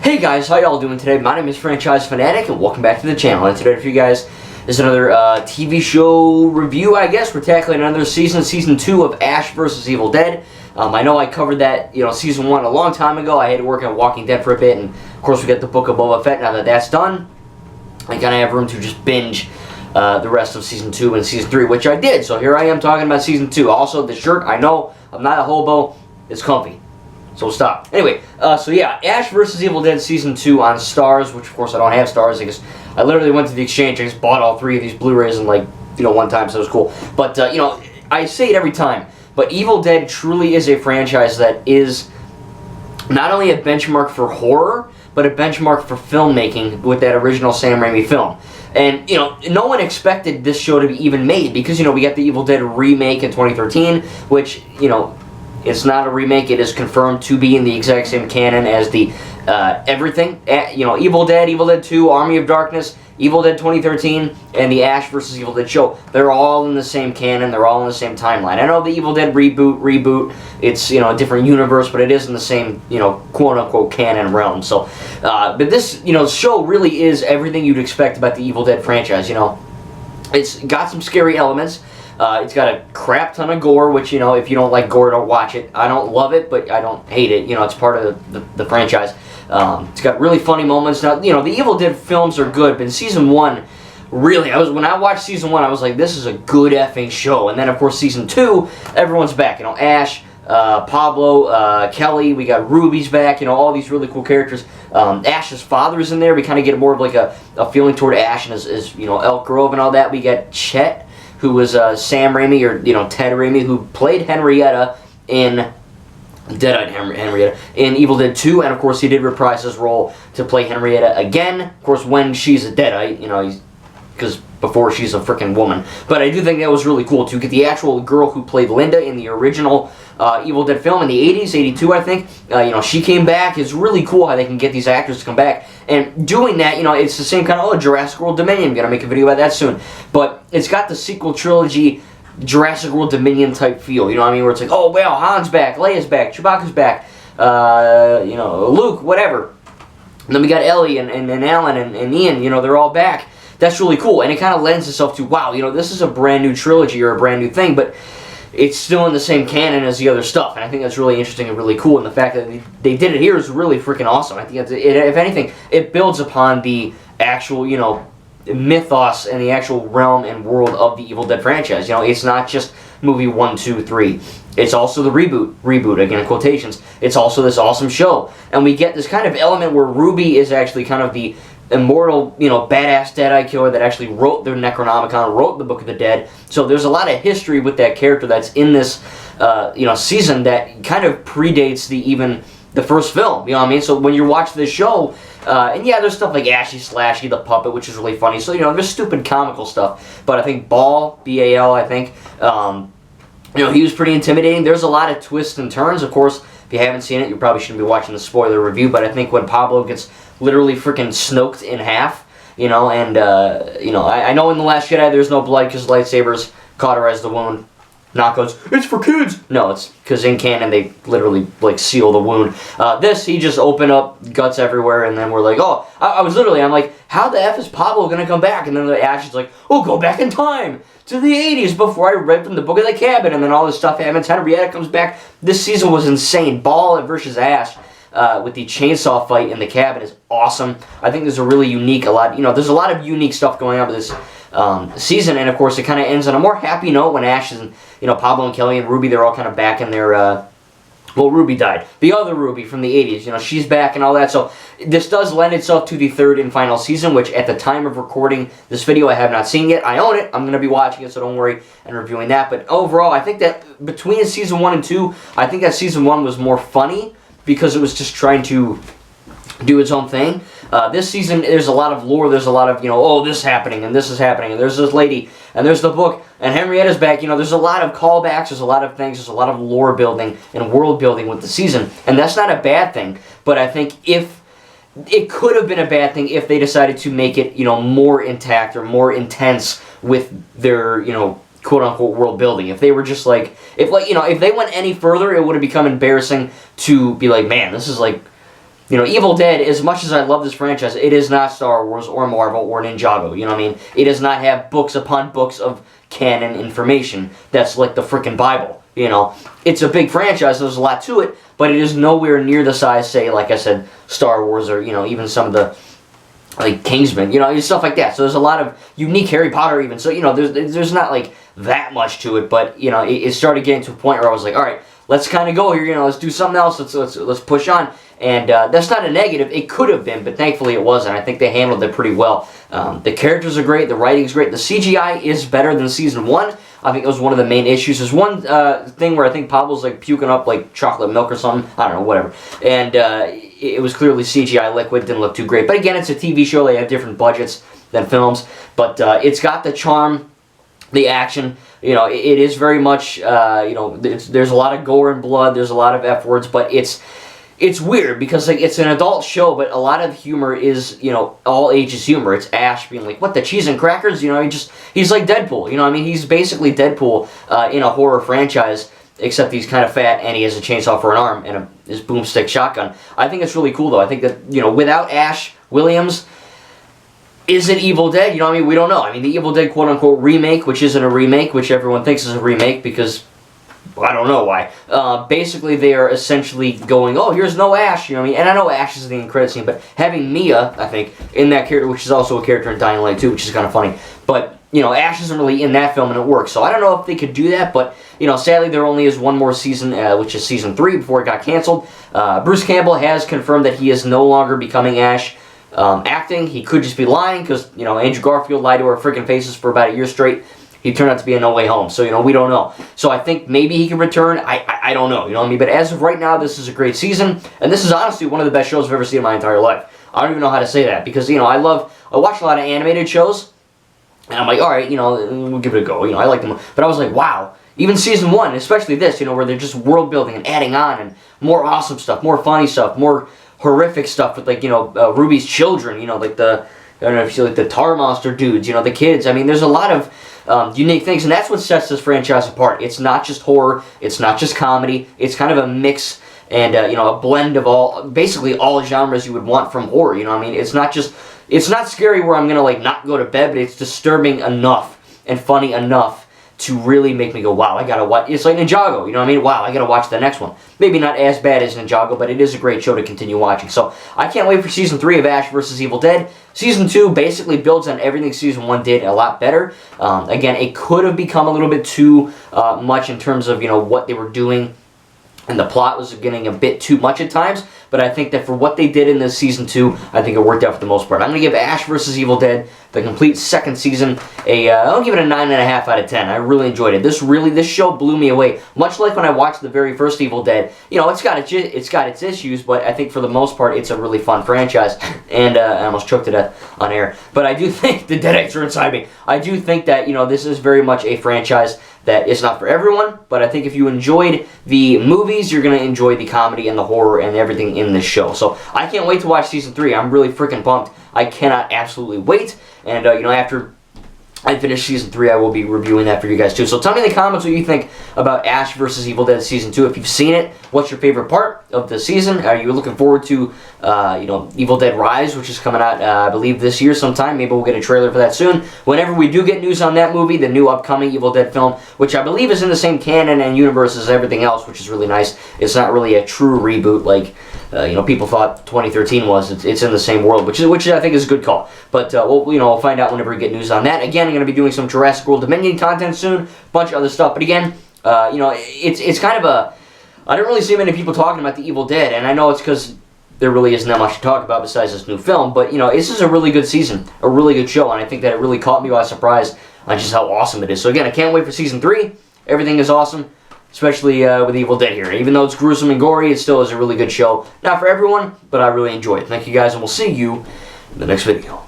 Hey guys, how y'all doing today? My name is Franchise Fanatic and welcome back to the channel. And today for you guys is another TV show review, I guess. We're tackling another season 2 of Ash vs. Evil Dead. I know I covered that, season 1 a long time ago. I had to work on Walking Dead for a bit, and of course we got the Book of Boba Fett. Now that that's done, I kind of have room to just binge the rest of season 2 and season 3, which I did. So here I am talking about season 2. Also, the shirt, I know I'm not a hobo, it's comfy. So stop. Anyway, so yeah, Ash vs. Evil Dead Season 2 on Starz, which of course I don't have Starz because I literally went to the exchange. I just bought all 3 of these Blu-rays in one time, so it was cool. But, I say it every time, but Evil Dead truly is a franchise that is not only a benchmark for horror, but a benchmark for filmmaking with that original Sam Raimi film. And, no one expected this show to be even made because, we got the Evil Dead remake in 2013, which, it's not a remake. It is confirmed to be in the exact same canon as the everything. Evil Dead 2, Army of Darkness, Evil Dead 2013, and the Ash vs. Evil Dead show. They're all in the same canon. They're all in the same timeline. I know the Evil Dead reboot. It's a different universe, but it is in the same quote unquote canon realm. So, but this show really is everything you'd expect about the Evil Dead franchise. It's got some scary elements. It's got a crap ton of gore, which, if you don't like gore, don't watch it. I don't love it, but I don't hate it. It's part of the franchise. It's got really funny moments. Now, the Evil Dead films are good, but in season 1, really, when I watched season 1, I was like, this is a good effing show. And then, of course, season 2, everyone's back. Ash, Pablo, Kelly, we got Ruby's back, all these really cool characters. Ash's father's in there. We kind of get more of a feeling toward Ash and his Elk Grove and all that. We got Chet, who was Sam Raimi, or Ted Raimi, who played Henrietta in Deadite Henrietta in Evil Dead 2, and of course he did reprise his role to play Henrietta again. Of course, when she's a Deadite, because before she's a freaking woman. But I do think that was really cool to get the actual girl who played Linda in the original Evil Dead film in the 80s, 82 I think. She came back. It's really cool how they can get these actors to come back. And doing that, it's the same kind of, Jurassic World Dominion. I'm going to make a video about that soon. But it's got the sequel trilogy Jurassic World Dominion type feel. Where it's like, oh, wow, Han's back, Leia's back, Chewbacca's back, Luke, whatever. And then we got Ellie and Alan and Ian, they're all back. That's really cool, and it kind of lends itself to, wow, this is a brand new trilogy or a brand new thing, but it's still in the same canon as the other stuff, and I think that's really interesting and really cool, and the fact that they did it here is really freaking awesome. I think if anything, it builds upon the actual, mythos and the actual realm and world of the Evil Dead franchise. It's not just movie 1, 2, 3. It's also the reboot, again in quotations. It's also this awesome show, and we get this kind of element where Ruby is actually kind of the immortal, badass Deadite killer that actually wrote the Necronomicon, wrote the Book of the Dead. So there's a lot of history with that character that's in this, season that kind of predates the first film. So when you're watching this show, and yeah, there's stuff like Ashy Slashy the puppet, which is really funny. So there's stupid comical stuff. But I think Ball, B-A-L, I think, he was pretty intimidating. There's a lot of twists and turns. Of course, if you haven't seen it, you probably shouldn't be watching the spoiler review. But I think when Pablo gets literally freaking snoked in half, and I know in The Last Jedi there's no blood because lightsabers cauterize the wound. Not goes, it's for kids! No, it's because in canon they literally seal the wound. This, he just opened up, guts everywhere, and then we're like, oh, I'm like, how the F is Pablo gonna come back? And then the Ash is like, oh, go back in time to the 80s before I read from the Book of the Cabin, and then all this stuff happens. Henrietta comes back. This season was insane. Ball versus Ash. With the chainsaw fight in the cabin is awesome. I think there's a really unique, there's a lot of unique stuff going on with this season, and of course it kind of ends on a more happy note when Ash and, Pablo and Kelly and Ruby, they're all kind of back in their, well, Ruby died. The other Ruby from the 80s, she's back and all that, so this does lend itself to the third and final season, which at the time of recording this video I have not seen yet. I own it. I'm going to be watching it, so don't worry, and reviewing that. But overall, I think that between season 1 and 2, I think that season 1 was more funny, because it was just trying to do its own thing. This season, there's a lot of lore, there's a lot of, oh, this is happening, and this is happening, and there's this lady, and there's the book, and Henrietta's back. There's a lot of callbacks, there's a lot of things, there's a lot of lore building and world building with the season, and that's not a bad thing, but I think if it could have been a bad thing if they decided to make it, more intact or more intense with their, quote-unquote world building. If they were just if they went any further, it would have become embarrassing to be like, man, this is Evil Dead, as much as I love this franchise, it is not Star Wars or Marvel or Ninjago, you know what I mean? It does not have books upon books of canon information that's like the freaking Bible, you know? It's a big franchise, there's a lot to it, but it is nowhere near the size, say, like I said, Star Wars or, even some of the, like, Kingsman, stuff like that. So there's a lot of unique Harry Potter even, so, there's not, like, that much to it, but, it started getting to a point where I was like, all right, let's kind of go here, let's do something else, let's push on. And that's not a negative. It could have been, but thankfully it wasn't. I think they handled it pretty well. The characters are great. The writing's great. The CGI is better than Season 1. I think it was one of the main issues. There's one thing where I think Pablo's like puking up like chocolate milk or something. I don't know, whatever. And it was clearly CGI liquid. Didn't look too great. But again, it's a TV show. They have different budgets than films. But it's got the charm, the action. It is very much, there's a lot of gore and blood. There's a lot of F words, but it's weird because like it's an adult show, but a lot of humor is, all ages humor. It's Ash being like, what, the cheese and crackers? He's like Deadpool, He's basically Deadpool in a horror franchise, except he's kind of fat and he has a chainsaw for an arm and his boomstick shotgun. I think it's really cool though. I think that, without Ash Williams, is it Evil Dead? We don't know. The Evil Dead quote-unquote remake, which isn't a remake, which everyone thinks is a remake because I don't know why. Basically, they are essentially going, oh, here's no Ash, And I know Ash is in the end credit scene, but having Mia, I think, in that character, which is also a character in Dying Light 2, which is kind of funny. But, Ash isn't really in that film, and it works. So I don't know if they could do that, but, sadly, there only is one more season, which is Season 3, before it got canceled. Bruce Campbell has confirmed that he is no longer becoming Ash acting. He could just be lying, because, Andrew Garfield lied to our freaking faces for about a year straight. He turned out to be a No Way Home, so, we don't know. So I think maybe he can return. I don't know, But as of right now, this is a great season, and this is honestly one of the best shows I've ever seen in my entire life. I don't even know how to say that, because, I watch a lot of animated shows, and I'm like, all right, we'll give it a go, I like them. But I was like, wow, even Season 1, especially this, where they're just world building and adding on, and more awesome stuff, more funny stuff, more horrific stuff with, like, Ruby's children, like I don't know if you like the Tar Monster dudes, the kids. There's a lot of unique things, and that's what sets this franchise apart. It's not just horror, it's not just comedy, it's kind of a mix and a blend of basically all genres you would want from horror. It's not scary where I'm gonna like not go to bed, but it's disturbing enough and funny enough to really make me go, wow, I gotta watch. It's like Ninjago, Wow, I gotta watch the next one. Maybe not as bad as Ninjago, but it is a great show to continue watching. So I can't wait for Season 3 of Ash vs. Evil Dead. Season 2 basically builds on everything Season 1 did a lot better. Again, it could have become a little bit too much in terms of, what they were doing. And the plot was getting a bit too much at times. But I think that for what they did in this Season 2, I think it worked out for the most part. I'm going to give Ash vs. Evil Dead, the complete second season, I'll give it a 9.5 out of 10. I really enjoyed it. This show blew me away. Much like when I watched the very first Evil Dead, it's got its issues, but I think for the most part, it's a really fun franchise. And I almost choked it on air. But I do think the Deadites are inside me. I do think that, this is very much a franchise that is not for everyone, but I think if you enjoyed the movies, you're going to enjoy the comedy and the horror and everything in this show. So I can't wait to watch Season 3. I'm really freaking pumped. I cannot absolutely wait. And, after I finish Season 3, I will be reviewing that for you guys too. So tell me in the comments what you think about Ash vs. Evil Dead Season 2. If you've seen it, what's your favorite part of the season? Are you looking forward to, Evil Dead Rise, which is coming out, I believe, this year sometime? Maybe we'll get a trailer for that soon. Whenever we do get news on that movie, the new upcoming Evil Dead film, which I believe is in the same canon and universe as everything else, which is really nice. It's not really a true reboot like people thought 2013 was. It's in the same world, which I think is a good call. But we'll find out whenever we get news on that. Again, I'm going to be doing some Jurassic World Dominion content soon, bunch of other stuff. But again, it's kind of a. I don't really see many people talking about the Evil Dead, and I know it's because there really isn't that much to talk about besides this new film. But this is a really good season, a really good show, and I think that it really caught me by surprise on just how awesome it is. So again, I can't wait for Season 3. Everything is awesome. Especially with Evil Dead here. Even though it's gruesome and gory, it still is a really good show. Not for everyone, but I really enjoy it. Thank you guys, and we'll see you in the next video.